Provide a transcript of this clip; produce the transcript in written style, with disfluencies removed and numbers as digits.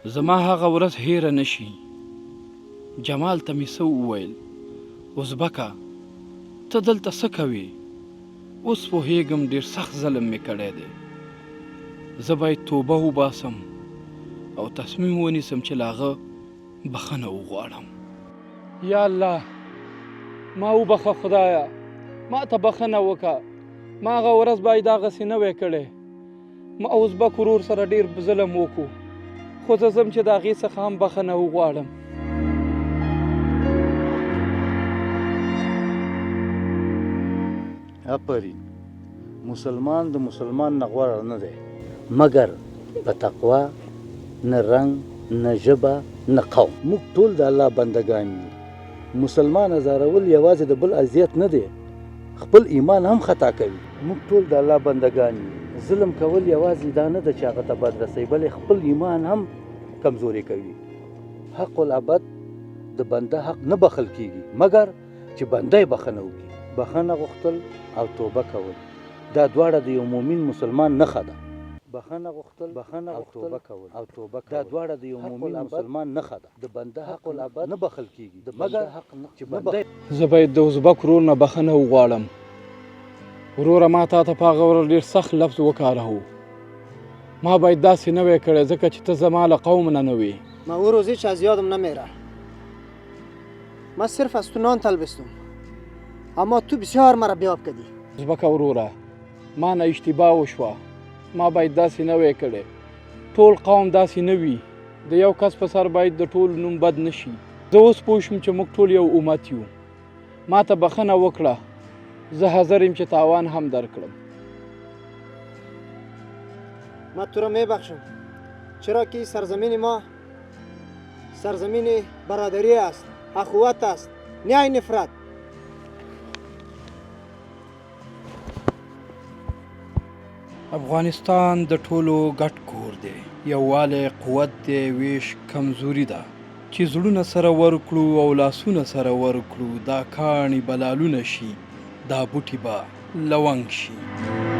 زما هغه ورځ هیره نشي. جمال ته مې څه وویل، ازبکه ته دلته څه کوې؟ اوس پوهېږم ډېر سخت ظلم مې کړی دی. زه باید توبه وباسم او تصمیم ونیسم چې له هغه بخښنه وغواړم. یا الله، ما وبخښه خدایه، ما ته بخښنه وکړه. ما هغه ورځ باید دغسې نه وی کړی. ما ازبک ورور سره ډېر ظلم وکړو، خو زه ځم چې د هغې څخه هم بخښنه وغواړم. آفرین، مسلمان د مسلمان نه غوره نه دی، مګر په تقوا نه رنګ نه ژبه نه قوم. موږ ټول د الله بندګان یو. مسلمان ازارول یوازې د بل اذیت نه دی، خپل ایمان هم خطا کوي. موږ ټول د الله بندګان یو. ظلم کول یوازې دا نه ده چې هغه ته بد رسوي، بلې خپل ایمان هم کمزوري کوي. حق العبد د بنده حق نه بخښل کیږي مګر چې بنده یې بخښنه وکړي. بخښنه غوښتل او توبه کول دا دواړه د یو مؤمن مسلمان نښه ده. بخښنه غوښتل او توبه کول دا دواړه د یو مؤمن مسلمان نښه ده. د بنده حق العبد نه بخښل کیږي مګر چې بنده. زه باید د ازبک ورور نه بخښنه وغواړم. وروره، ما تا ته په هغه ورځ ډېر سخت لفظ وکاراوه. ما باید داسې نه وی کړی ځکه چې ته زما له قوم نه نه وی. من او روز هیچ از یادم نمیره. من صرف از تو نان طلبستم، اما تو بسیار مرا بیاب کردی. ازبک وروره، ما نه اشتباه وشوه. ما باید داسې نه وی کړی. ټول قوم داسې نه وي. د یو کس په سر باید د ټول نوم بد نشي. زه اوس پوه شوم چې موږ ټول یو امت یو. ما ته بخښنه وکړه. زه حاضر یم چې تاوان هم درکړم. من تو را میبخشم، چرا که سرزمین ما سرزمین برادری است، اخوت است، نه نفرت. افغانستان د ټولو ګډ کور دی. یووالی قوت دی، ویش کمزوري ده. چې زړونه سره ورکړو او لاسونه سره ورکړو، دا کاڼي به لالونه شي، دا بوټي به لونګ شي.